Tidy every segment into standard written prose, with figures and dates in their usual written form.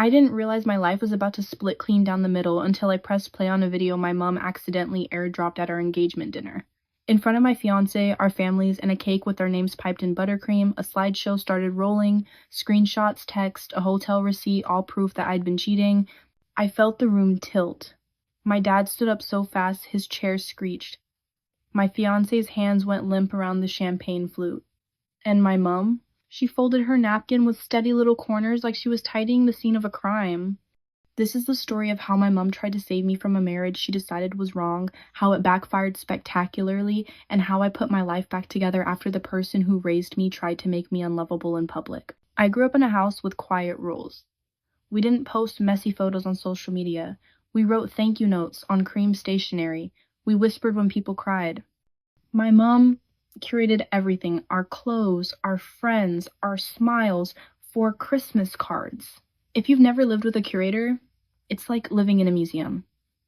I didn't realize my life was about to split clean down the middle until I pressed play on a video my mom accidentally airdropped at our engagement dinner. In front of my fiancé, our families, and a cake with our names piped in buttercream, a slideshow started rolling, screenshots, text, a hotel receipt, all proof that I'd been cheating. I felt the room tilt. My dad stood up so fast his chair screeched. My fiancé's hands went limp around the champagne flute. And my mom? She folded her napkin with steady little corners like she was tidying the scene of a crime. This is the story of how my mom tried to save me from a marriage she decided was wrong, how it backfired spectacularly, and how I put my life back together after the person who raised me tried to make me unlovable in public. I grew up in a house with quiet rules. We didn't post messy photos on social media. We wrote thank you notes on cream stationery. We whispered when people cried. My mom curated everything, our clothes, our friends, our smiles, for Christmas cards. If you've never lived with a curator, it's like living in a museum.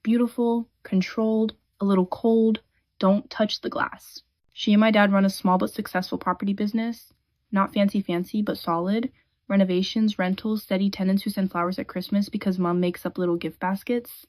Beautiful, controlled, a little cold, don't touch the glass. She and my dad run a small but successful property business. Not fancy, but solid. Renovations, rentals, steady tenants who send flowers at Christmas because mom makes up little gift baskets.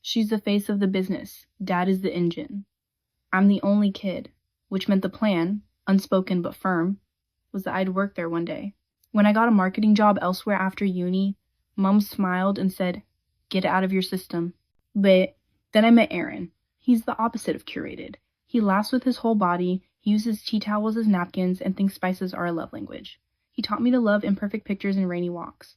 She's the face of the business. Dad is the engine. I'm the only kid, which meant the plan, unspoken but firm, was that I'd work there one day. When I got a marketing job elsewhere after uni, Mom smiled and said, "Get it out of your system." But then I met Aaron. He's the opposite of curated. He laughs with his whole body, he uses tea towels as napkins, and thinks spices are a love language. He taught me to love imperfect pictures and rainy walks.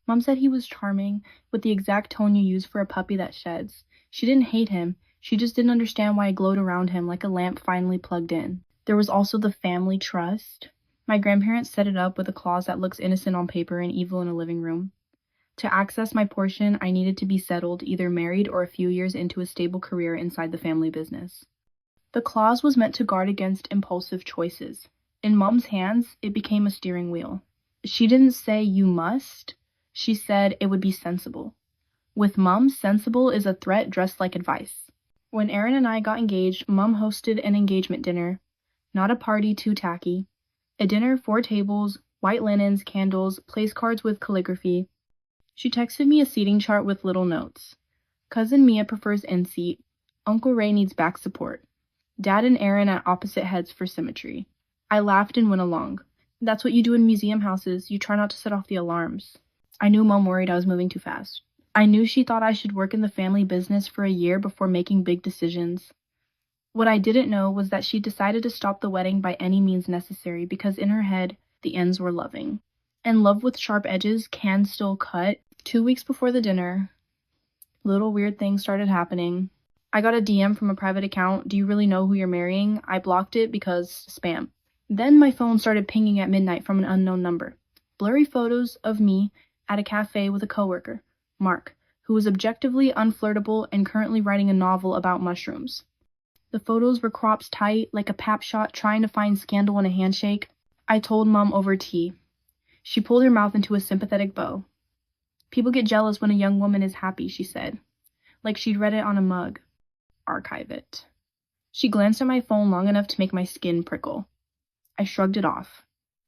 Mom said he was charming, with the exact tone you use for a puppy that sheds. She didn't hate him, she just didn't understand why I glowed around him like a lamp finally plugged in. There was also the family trust. My grandparents set it up with a clause that looks innocent on paper and evil in a living room. To access my portion, I needed to be settled, either married or a few years into a stable career inside the family business. The clause was meant to guard against impulsive choices. In Mom's hands, it became a steering wheel. She didn't say you must, she said it would be sensible. With Mom, sensible is a threat dressed like advice. When Aaron and I got engaged, Mom hosted an engagement dinner. Not a party too tacky. A dinner, 4 tables, white linens, candles, place cards with calligraphy. She texted me a seating chart with little notes. Cousin Mia prefers in-seat. Uncle Ray needs back support. Dad and Aaron at opposite heads for symmetry. I laughed and went along. That's what you do in museum houses. You try not to set off the alarms. I knew Mom worried I was moving too fast. I knew she thought I should work in the family business for a year before making big decisions. What I didn't know was that she decided to stop the wedding by any means necessary because in her head, the ends were loving. And love with sharp edges can still cut. 2 weeks before the dinner, little weird things started happening. I got a DM from a private account. "Do you really know who you're marrying?" I blocked it because spam. Then my phone started pinging at midnight from an unknown number. Blurry photos of me at a cafe with a coworker, Mark, who was objectively unflirtable and currently writing a novel about mushrooms. The photos were cropped tight, like a pap shot trying to find scandal in a handshake. I told Mom over tea. She pulled her mouth into a sympathetic bow. "People get jealous when a young woman is happy," she said, like she'd read it on a mug. Archive it. She glanced at my phone long enough to make my skin prickle. I shrugged it off.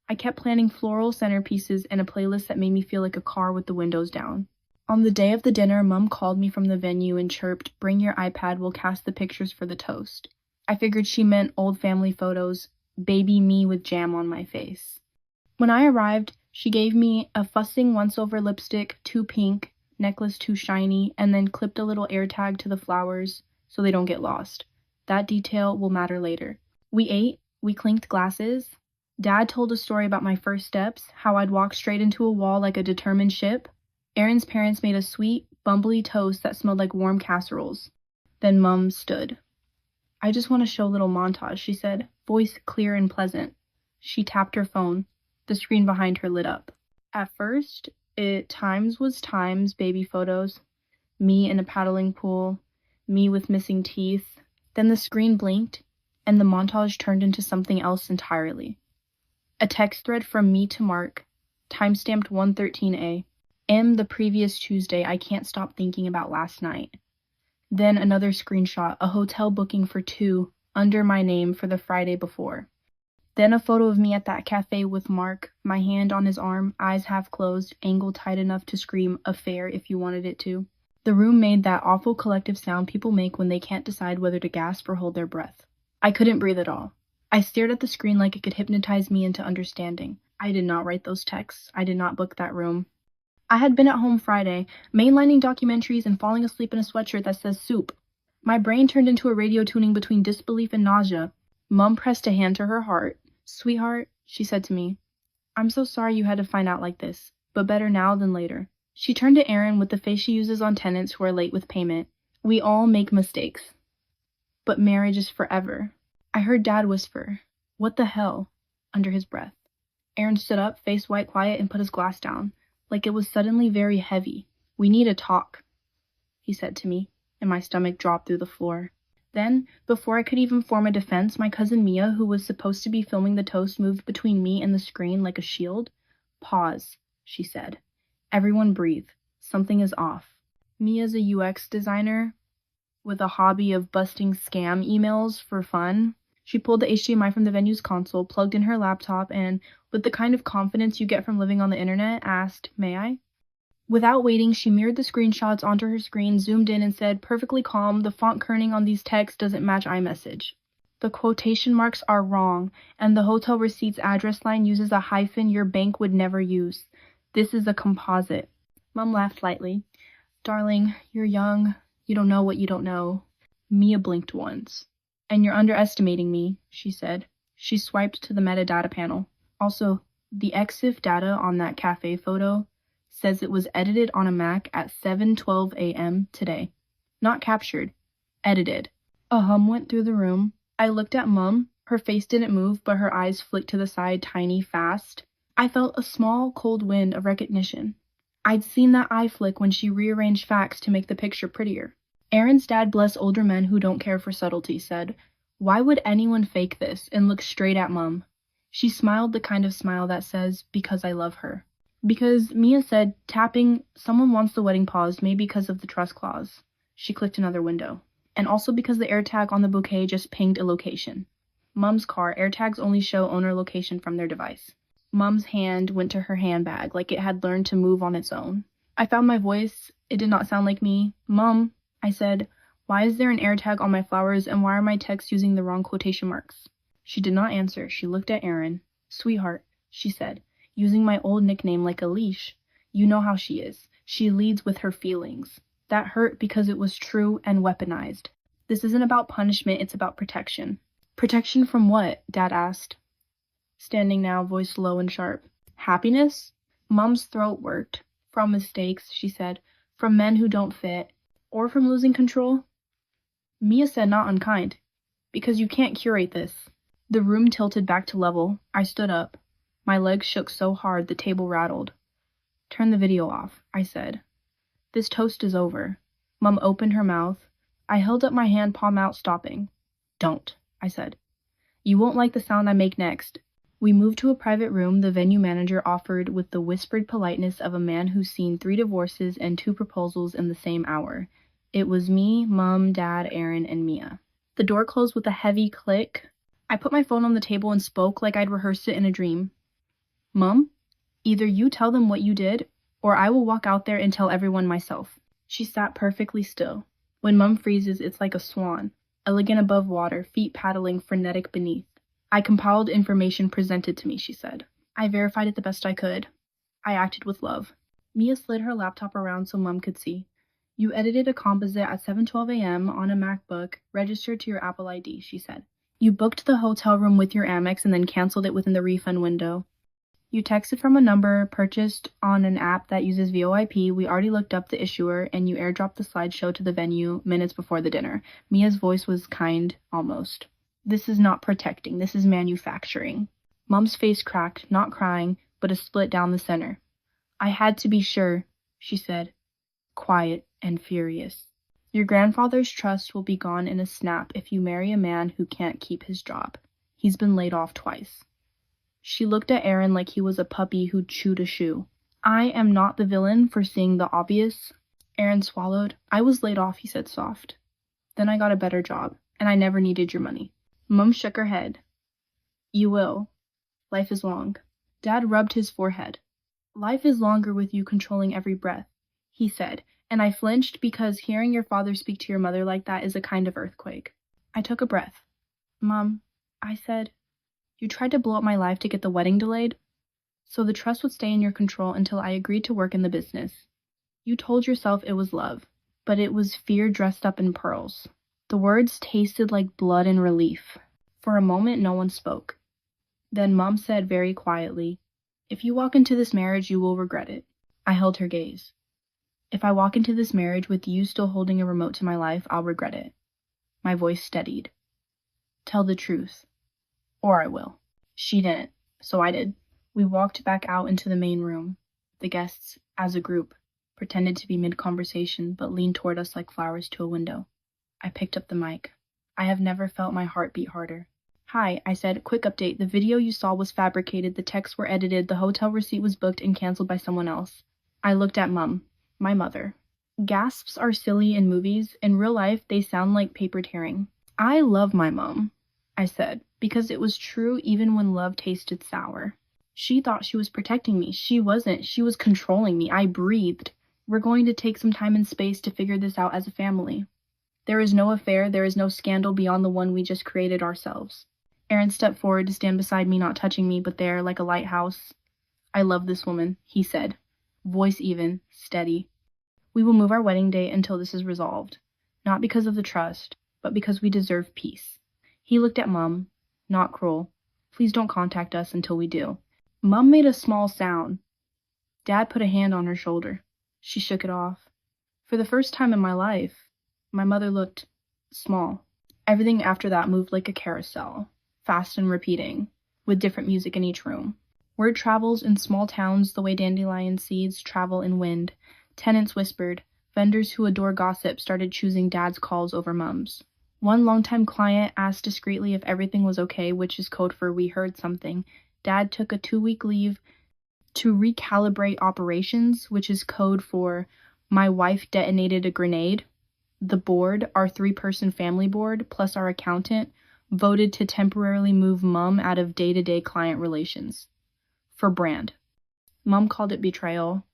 I kept planning floral centerpieces and a playlist that made me feel like a car with the windows down. On the day of the dinner, Mom called me from the venue and chirped, "Bring your iPad, we'll cast the pictures for the toast." I figured she meant old family photos, baby me with jam on my face. When I arrived, she gave me a fussing once-over lipstick, too pink, necklace too shiny, and then clipped a little air tag to the flowers so they don't get lost. That detail will matter later. We ate, we clinked glasses. Dad told a story about my first steps, how I'd walk straight into a wall like a determined ship. Aaron's parents made a sweet, bumbly toast that smelled like warm casseroles. Then Mom stood. "I just want to show a little montage," she said, voice clear and pleasant. She tapped her phone. The screen behind her lit up. At first, it times baby photos. Me in a paddling pool, me with missing teeth. Then the screen blinked, and the montage turned into something else entirely. A text thread from me to Mark, timestamped 1:13 a.m. the previous Tuesday. I can't stop thinking about last night. Then another screenshot, a hotel booking for 2, under my name for the Friday before. Then a photo of me at that cafe with Mark, my hand on his arm, eyes half closed, angle tight enough to scream affair if you wanted it to. The room made that awful collective sound people make when they can't decide whether to gasp or hold their breath. I couldn't breathe at all. I stared at the screen like it could hypnotize me into understanding. I did not write those texts. I did not book that room. I had been at home Friday, mainlining documentaries and falling asleep in a sweatshirt that says soup. My brain turned into a radio tuning between disbelief and nausea. Mom pressed a hand to her heart. "Sweetheart," she said to me, "I'm so sorry you had to find out like this, but better now than later." She turned to Aaron with the face she uses on tenants who are late with payment. "We all make mistakes. But marriage is forever." I heard Dad whisper, "What the hell?" under his breath. Aaron stood up, face white quiet, and put his glass down, like it was suddenly very heavy. "We need a talk," he said to me, and my stomach dropped through the floor. Then, before I could even form a defense, my cousin Mia, who was supposed to be filming the toast, moved between me and the screen like a shield. "Pause," she said. "Everyone breathe. Something is off." Mia's a UX designer with a hobby of busting scam emails for fun. She pulled the HDMI from the venue's console, plugged in her laptop, and, with the kind of confidence you get from living on the internet, asked, "May I?" Without waiting, she mirrored the screenshots onto her screen, zoomed in, and said, perfectly calm, "The font kerning on these texts doesn't match iMessage. The quotation marks are wrong, and the hotel receipt's address line uses a hyphen your bank would never use. This is a composite." Mom laughed lightly. "Darling, you're young. You don't know what you don't know." Mia blinked once. "And you're underestimating me," she said. She swiped to the metadata panel. "Also, the EXIF data on that cafe photo says it was edited on a Mac at 7:12 a.m. today. Not captured. Edited." A hum went through the room. I looked at Mum. Her face didn't move, but her eyes flicked to the side, tiny, fast. I felt a small, cold wind of recognition. I'd seen that eye flick when she rearranged facts to make the picture prettier. Aaron's dad, bless older men who don't care for subtlety, said, "Why would anyone fake this?" and looked straight at Mum. She smiled the kind of smile that says, "Because I love her." Because, Mia said, tapping, "Someone wants the wedding paused, maybe because of the trust clause." She clicked another window. "And also because the AirTag on the bouquet just pinged a location." Mum's car, AirTags only show owner location from their device. Mum's hand went to her handbag like it had learned to move on its own. I found my voice. It did not sound like me. "Mum," I said, "why is there an AirTag on my flowers, and why are my texts using the wrong quotation marks?" She did not answer. She looked at Aaron. "Sweetheart," she said, using my old nickname like a leash. "You know how she is. She leads with her feelings." That hurt because it was true and weaponized. This isn't about punishment, it's about protection. "Protection from what?" Dad asked. Standing now, voice low and sharp. "Happiness?" Mom's throat worked. "From mistakes," she said. "From men who don't fit. Or from losing control." Mia said, not unkind. "Because you can't curate this." The room tilted back to level. I stood up. My legs shook so hard the table rattled. "Turn the video off," I said. "This toast is over." Mum opened her mouth. I held up my hand, palm out, stopping. "Don't," I said. "You won't like the sound I make next." We moved to a private room the venue manager offered with the whispered politeness of a man who's seen 3 divorces and 2 proposals in the same hour. It was me, Mum, Dad, Aaron, and Mia. The door closed with a heavy click. I put my phone on the table and spoke like I'd rehearsed it in a dream. "Mum, either you tell them what you did, or I will walk out there and tell everyone myself." She sat perfectly still. When Mum freezes, it's like a swan, elegant above water, feet paddling, frenetic beneath. "I compiled information presented to me," she said. "I verified it the best I could. I acted with love." Mia slid her laptop around so Mum could see. "You edited a composite at 7:12 a.m. on a MacBook, registered to your Apple ID," she said. "You booked the hotel room with your Amex and then canceled it within the refund window. You texted from a number purchased on an app that uses VoIP. We already looked up the issuer, and you airdropped the slideshow to the venue minutes before the dinner." Mia's voice was kind, almost. "This is not protecting. This is manufacturing." Mom's face cracked, not crying, but a split down the center. "I had to be sure," she said, quiet and furious. "Your grandfather's trust will be gone in a snap if you marry a man who can't keep his job. He's been laid off twice." She looked at Aaron like he was a puppy who'd chewed a shoe. "I am not the villain for seeing the obvious." Aaron swallowed. "I was laid off," he said soft. "Then I got a better job, and I never needed your money." Mum shook her head. "You will. Life is long. Dad rubbed his forehead. Life is longer with you controlling every breath, he said, and I flinched because hearing your father speak to your mother like that is a kind of earthquake. I took a breath. Mom, I said, you tried to blow up my life to get the wedding delayed, so the trust would stay in your control until I agreed to work in the business. You told yourself it was love, but it was fear dressed up in pearls. The words tasted like blood and relief. For a moment, no one spoke. Then Mom said very quietly, if you walk into this marriage, you will regret it. I held her gaze. If I walk into this marriage with you still holding a remote to my life, I'll regret it. My voice steadied. Tell the truth. Or I will. She didn't, so I did. We walked back out into the main room. The guests, as a group, pretended to be mid-conversation, but leaned toward us like flowers to a window. I picked up the mic. I have never felt my heart beat harder. Hi, I said, quick update. The video you saw was fabricated, the texts were edited, the hotel receipt was booked and canceled by someone else. I looked at Mum, my mother. Gasps are silly in movies. In real life, they sound like paper tearing. I love my mom, I said, because it was true even when love tasted sour. She thought she was protecting me. She wasn't. She was controlling me. I breathed. We're going to take some time and space to figure this out as a family. There is no affair. There is no scandal beyond the one we just created ourselves. Aaron stepped forward to stand beside me, not touching me, but there, like a lighthouse. I love this woman, he said, voice even, steady. We will move our wedding date until this is resolved, not because of the trust, but because we deserve peace. He looked at Mum, not cruel. Please don't contact us until we do. Mum made a small sound. Dad put a hand on her shoulder. She shook it off. For the first time in my life, my mother looked small. Everything after that moved like a carousel, fast and repeating, with different music in each room. Word travels in small towns the way dandelion seeds travel in wind. Tenants whispered. Vendors who adore gossip started choosing Dad's calls over Mum's. One longtime client asked discreetly if everything was okay, which is code for we heard something. Dad took a 2-week leave to recalibrate operations, which is code for my wife detonated a grenade. The board, our 3-person family board, plus our accountant, voted to temporarily move Mum out of day-to-day client relations. For brand. Mum called it betrayal.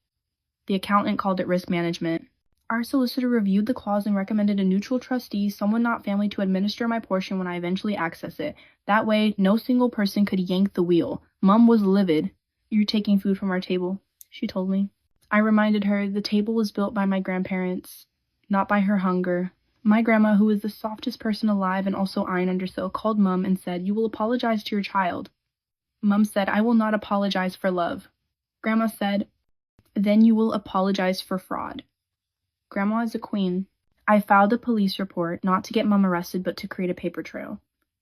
The accountant called it risk management. Our solicitor reviewed the clause and recommended a neutral trustee, someone not family, to administer my portion when I eventually access it. That way, no single person could yank the wheel. Mum was livid. You're taking food from our table, she told me. I reminded her the table was built by my grandparents, not by her hunger. My grandma, who is the softest person alive and also iron under silk, called Mum and said, you will apologize to your child. Mum said, I will not apologize for love. Grandma said, then you will apologize for fraud. Grandma is a queen. I filed a police report, not to get Mum arrested, but to create a paper trail.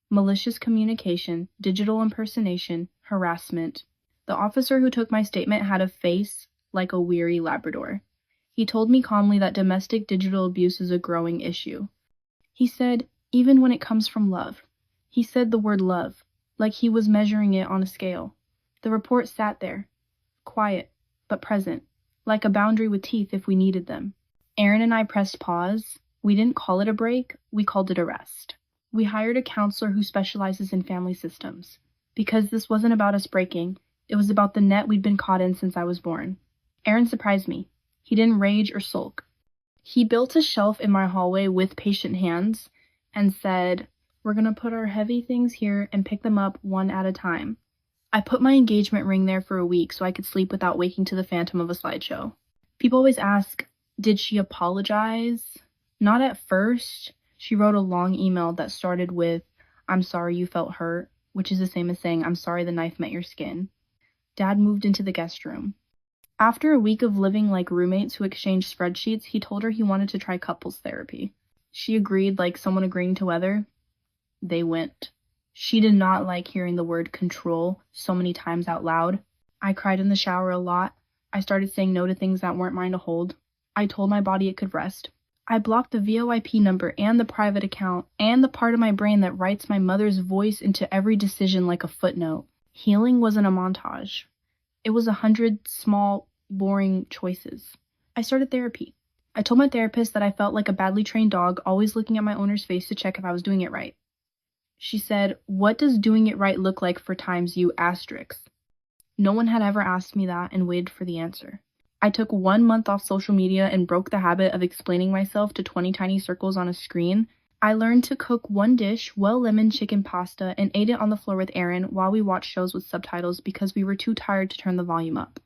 Malicious communication, digital impersonation, harassment. The officer who took my statement had a face like a weary Labrador. He told me calmly that domestic digital abuse is a growing issue. He said, even when it comes from love. He said the word love, like he was measuring it on a scale. The report sat there, quiet, but present, like a boundary with teeth if we needed them. Aaron and I pressed pause. We didn't call it a break, we called it a rest. We hired a counselor who specializes in family systems. Because this wasn't about us breaking, it was about the net we'd been caught in since I was born. Aaron surprised me. He didn't rage or sulk. He built a shelf in my hallway with patient hands and said, we're gonna put our heavy things here and pick them up one at a time. I put my engagement ring there for a week so I could sleep without waking to the phantom of a slideshow. People always ask, did she apologize? Not at first. She wrote a long email that started with, I'm sorry you felt hurt, which is the same as saying, I'm sorry the knife met your skin. Dad moved into the guest room. After a week of living like roommates who exchanged spreadsheets, he told her he wanted to try couples therapy. She agreed like someone agreeing to weather. They went. She did not like hearing the word control so many times out loud. I cried in the shower a lot. I started saying no to things that weren't mine to hold. I told my body it could rest. I blocked the VoIP number and the private account and the part of my brain that writes my mother's voice into every decision like a footnote. Healing wasn't a montage. It was 100 small, boring choices. I started therapy. I told my therapist that I felt like a badly trained dog, always looking at my owner's face to check if I was doing it right. She said, "What does doing it right look like for times you asterisk?" No one had ever asked me that and waited for the answer. I took 1 month off social media and broke the habit of explaining myself to 20 tiny circles on a screen. I learned to cook one dish, well lemon chicken pasta, and ate it on the floor with Aaron while we watched shows with subtitles because we were too tired to turn the volume up.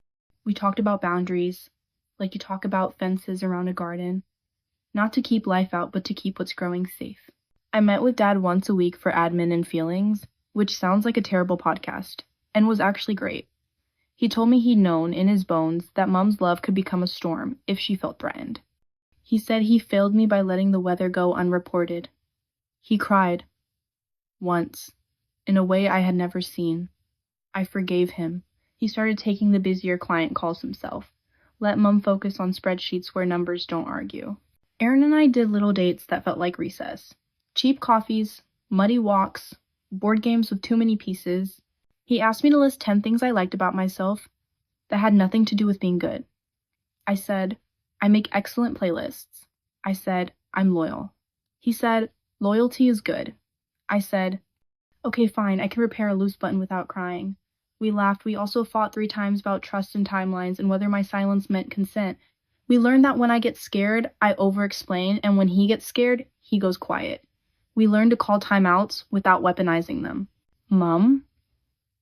We talked about boundaries, like you talk about fences around a garden. Not to keep life out, but to keep what's growing safe. I met with Dad once a week for admin and feelings, which sounds like a terrible podcast, and was actually great. He told me he'd known, in his bones, that Mom's love could become a storm if she felt threatened. He said he failed me by letting the weather go unreported. He cried. Once. In a way I had never seen. I forgave him. He started taking the busier client calls himself. Let Mom focus on spreadsheets where numbers don't argue. Aaron and I did little dates that felt like recess. Cheap coffees, muddy walks, board games with too many pieces. He asked me to list 10 things I liked about myself that had nothing to do with being good. I said, I make excellent playlists. I said, I'm loyal. He said, loyalty is good. I said, okay, fine, I can repair a loose button without crying. We laughed. We also fought 3 times about trust and timelines and whether my silence meant consent. We learned that when I get scared, I over-explain, and when he gets scared, he goes quiet. We learned to call timeouts without weaponizing them. Mom,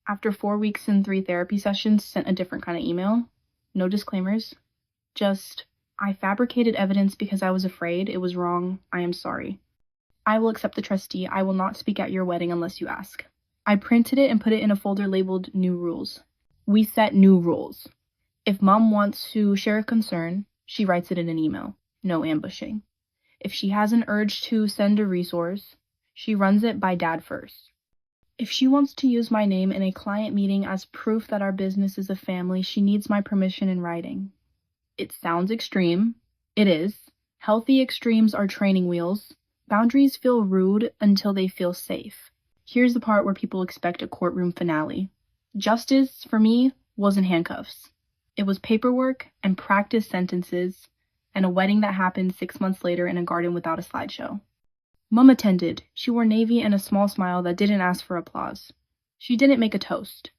after 4 weeks and 3 therapy sessions, sent a different kind of email. No disclaimers. Just, I fabricated evidence because I was afraid. It was wrong. I am sorry. I will accept the trustee. I will not speak at your wedding unless you ask. I printed it and put it in a folder labeled New Rules. We set new rules. If Mom wants to share a concern, she writes it in an email. No ambushing. If she has an urge to send a resource, she runs it by Dad first. If she wants to use my name in a client meeting as proof that our business is a family, she needs my permission in writing. It sounds extreme. It is. Healthy extremes are training wheels. Boundaries feel rude until they feel safe. Here's the part where people expect a courtroom finale. Justice, for me, wasn't handcuffs. It was paperwork and practice sentences and a wedding that happened 6 months later in a garden without a slideshow. Mom attended. She wore navy and a small smile that didn't ask for applause. She didn't make a toast.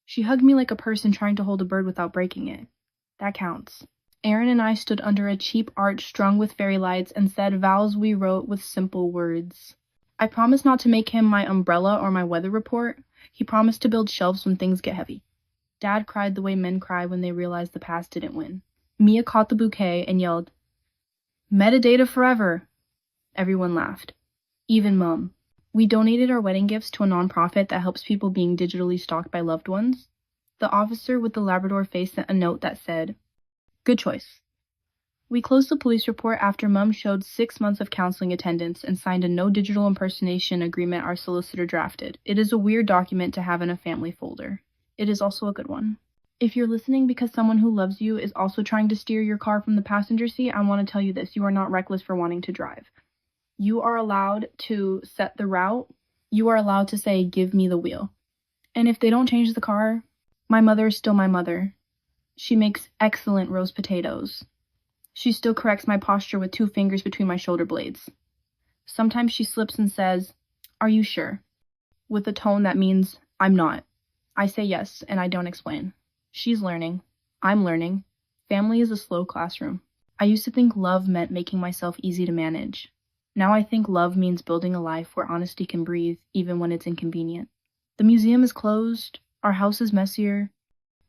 She hugged me like a person trying to hold a bird without breaking it. That counts. Aaron and I stood under a cheap arch strung with fairy lights and said vows we wrote with simple words. I promised not to make him my umbrella or my weather report. He promised to build shelves when things get heavy. Dad cried the way men cry when they realize the past didn't win. Mia caught the bouquet and yelled, "Metadata forever!" Everyone laughed. Even Mom. We donated our wedding gifts to a nonprofit that helps people being digitally stalked by loved ones. The officer with the Labrador face sent a note that said, "Good choice." We closed the police report after Mom showed 6 months of counseling attendance and signed a no digital impersonation agreement our solicitor drafted. It is a weird document to have in a family folder. It is also a good one. If you're listening because someone who loves you is also trying to steer your car from the passenger seat, I want to tell you this. You are not reckless for wanting to drive. You are allowed to set the route. You are allowed to say, give me the wheel. And if they don't change the car, my mother is still my mother. She makes excellent roast potatoes. She still corrects my posture with 2 fingers between my shoulder blades. Sometimes she slips and says, "Are you sure?" with a tone that means, I'm not. I say yes, and I don't explain. She's learning. I'm learning. Family is a slow classroom. I used to think love meant making myself easy to manage. Now I think love means building a life where honesty can breathe, even when it's inconvenient. The museum is closed. Our house is messier.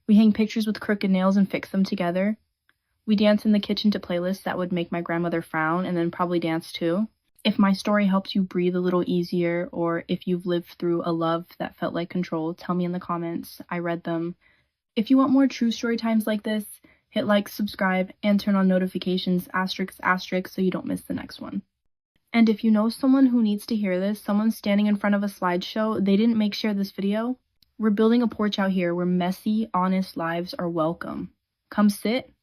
We hang pictures with crooked nails and fix them together. We dance in the kitchen to playlists that would make my grandmother frown and then probably dance too. If my story helps you breathe a little easier, or if you've lived through a love that felt like control, tell me in the comments. I read them. If you want more true story times like this, hit like, subscribe, and turn on notifications, ***, so you don't miss the next one. And if you know someone who needs to hear this, someone standing in front of a slideshow, they didn't make share this video, we're building a porch out here where messy, honest lives are welcome. Come sit,